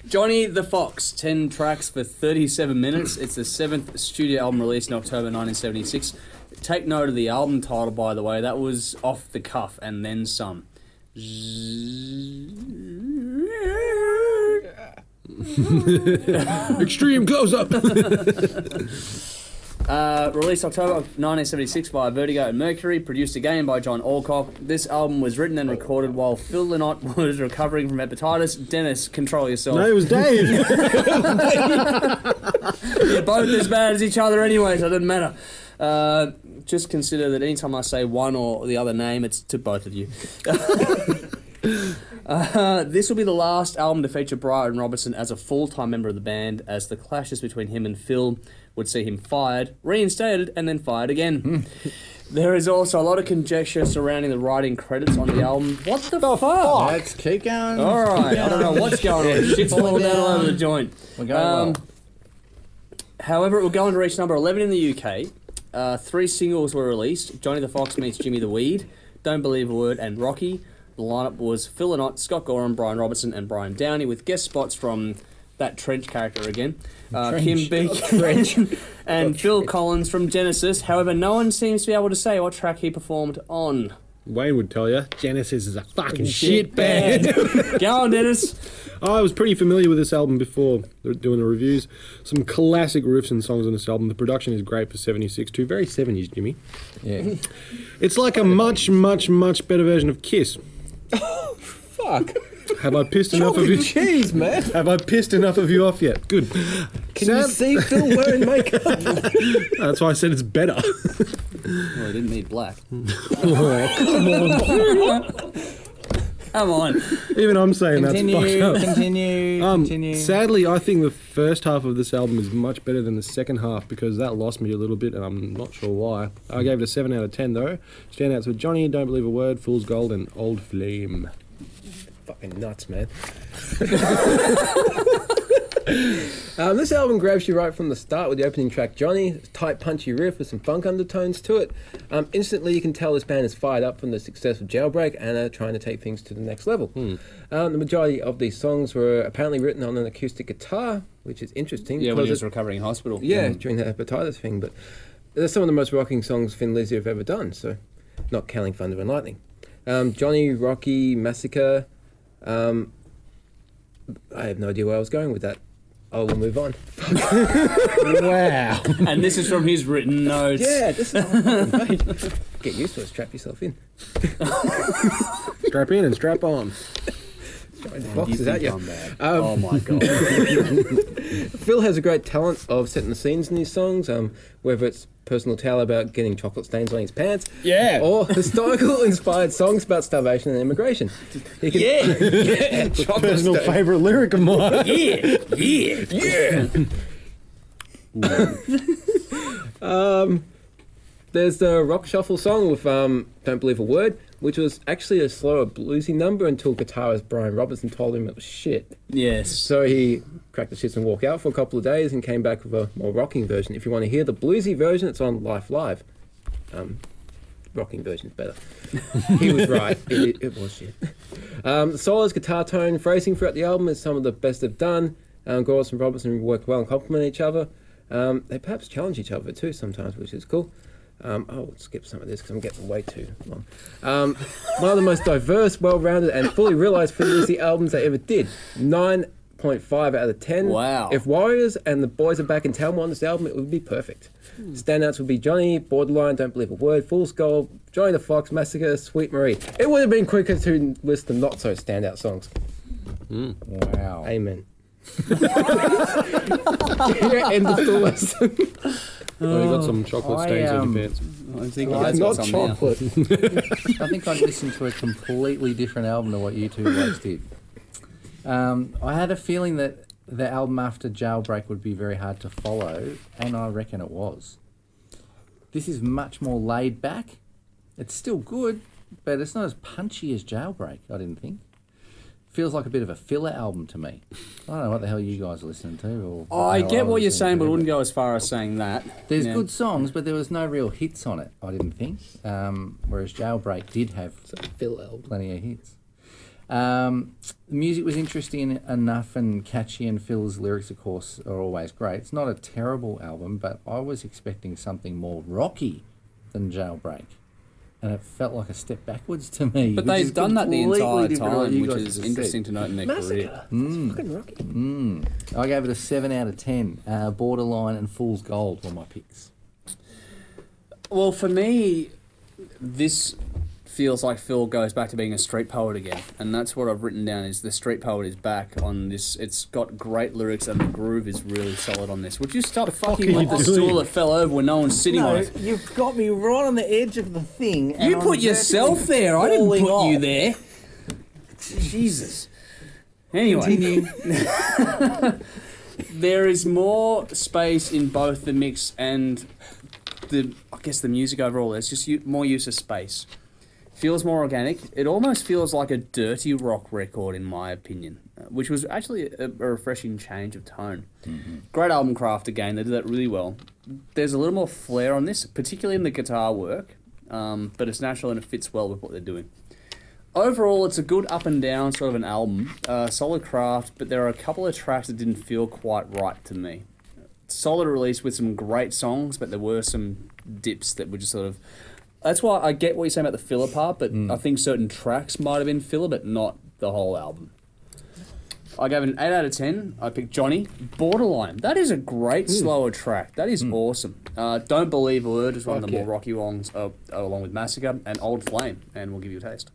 Johnny the Fox, 10 tracks for 37 minutes. It's the 7th studio album released in October 1976. Take note of the album title, by the way. That was off the cuff and then some. Extreme close-up. Released October 1976 by Vertigo and Mercury, produced again by John Alcock. This album was written and recorded while Phil Lynott was recovering from hepatitis. Dennis, control yourself. No, it was Dave. You're both as bad as each other anyway, so it doesn't matter. Just consider that anytime I say one or the other name, it's to both of you. This will be the last album to feature Brian Robertson as a full-time member of the band, as the clashes between him and Phil would see him fired, reinstated, and then fired again. There is also a lot of conjecture surrounding the writing credits on the album. What the fuck? Let's keep going. All right, I don't know what's going on. Shit's falling down all over the joint. We're going well. However, it will go on to reach number 11 in the UK. 3 singles were released: Johnny the Fox Meets Jimmy the Weed, Don't Believe a Word, and Rocky. The lineup was Phil Lynott, Scott Gorham, Brian Robertson, and Brian Downey, with guest spots from that Trench character again, Kim Beek, and Phil Collins from Genesis. However, no one seems to be able to say what track he performed on. Wayne would tell you, Genesis is a fucking shit band. Go on, Dennis. I was pretty familiar with this album before doing the reviews. Some classic riffs and songs on this album. The production is great for 76 too. Very 70s, Jimmy. Yeah. It's like a much, much, much better version of Kiss. Oh, fuck. Have I pissed enough of you? Cheese, man. Have I pissed enough of you off yet? Good. Can you see Phil wearing makeup? That's why I said it's better. Well, he didn't need black. Oh, Come on. even I'm saying that's fucked up. Continue. Sadly, I think the first half of this album is much better than the second half, because that lost me a little bit, and I'm not sure why. I gave it a 7 out of 10 though. Standouts were Johnny, Don't Believe a Word, Fool's Gold, and Old Flame. Fucking nuts, man. This album grabs you right from the start with the opening track, Johnny. Tight, punchy riff with some funk undertones to it. Instantly, you can tell this band is fired up from the success of Jailbreak and are trying to take things to the next level. The majority of these songs were apparently written on an acoustic guitar, which is interesting. Yeah, when he was recovering in hospital. Yeah, during the hepatitis thing. But they're some of the most rocking songs Thin Lizzy have ever done, so not counting Thunder and Lightning. Johnny, Rocky, Massacre. I have no idea where I was going with that. I will move on. Wow. And this is from his written notes. Yeah, this is on the page. Get used to it, strap yourself in. Strap in and strap on. Boxes at you. Oh my god. Phil has a great talent of setting the scenes in his songs, whether it's personal tale about getting chocolate stains on his pants, or historical inspired songs about starvation and immigration. He can, Personal favourite lyric of mine. There's the rock shuffle song with Don't Believe a Word, which was actually a slower bluesy number until guitarist Brian Robertson told him it was shit. Yes. So he cracked the shits and walked out for a couple of days and came back with a more rocking version. If you want to hear the bluesy version, it's on Life Live. Rocking version's better. He was right. It was shit. The solos, guitar tone, phrasing throughout the album is some of the best they've done. Gorse and Robertson work well and complement each other. They perhaps challenge each other too sometimes, which is cool. I'll skip some of this because I'm getting way too long. One of the most diverse, well-rounded and fully realised Thin Lizzy albums they ever did. 9.5 out of 10. Wow. If Warriors and the Boys Are Back in Town were on this album, it would be perfect. Standouts would be Johnny, Borderline, Don't Believe a Word, Fool's Gold, Johnny the Fox, Massacre, Sweet Marie. It would have been quicker to list the not-so-standout songs. Wow. Amen. End of the lesson. Oh, you got some chocolate stains on your pants. I think It's not chocolate. I think I'd listened to a completely different album to what you two blokes did. I had a feeling that the album after Jailbreak would be very hard to follow, and I reckon it was. This is much more laid back. It's still good, but it's not as punchy as Jailbreak, I didn't think. Feels like a bit of a filler album to me. I don't know what the hell you guys are listening to. Or I get what you're saying, but I wouldn't go as far as saying that. There's good songs, but there was no real hits on it, I didn't think. Whereas Jailbreak did have Phil album. plenty of hits. The music was interesting enough and catchy, and Phil's lyrics, of course, are always great. It's not a terrible album, but I was expecting something more rocky than Jailbreak. And it felt like a step backwards to me. But which they've is done that the completely entire different to what time, you which guys is just interesting said. to note in their career. Massacre. Fucking rocky. I gave it a 7 out of 10. Borderline and Fool's Gold were my picks. Well, for me, this feels like Phil goes back to being a street poet again, and that's what I've written down. Is the street poet is back on this? It's got great lyrics, and the groove is really solid on this. Would you stop fucking with the stool that fell over when no one's sitting on it? You've got me right on the edge of the thing. And You put yourself there. I didn't put falling you off. there. Jesus. Anyway, Continue. there is more space in both the mix and I guess the music overall. There's just more use of space. Feels more organic. It almost feels like a dirty rock record, in my opinion, which was actually a refreshing change of tone. Mm-hmm. Great album craft again. They did that really well. There's a little more flair on this, particularly in the guitar work, but it's natural and it fits well with what they're doing. Overall, it's a good up and down sort of an album. Solid craft, but there are a couple of tracks that didn't feel quite right to me. Solid release with some great songs, but there were some dips that were just sort of... That's why I get what you're saying about the filler part, but I think certain tracks might have been filler, but not the whole album. I gave it an 8 out of 10. I picked Johnny. Borderline. That is a great slower track. That is awesome. Don't Believe a Word is one of the more rocky ones, along with Massacre, and Old Flame, and we'll give you a taste.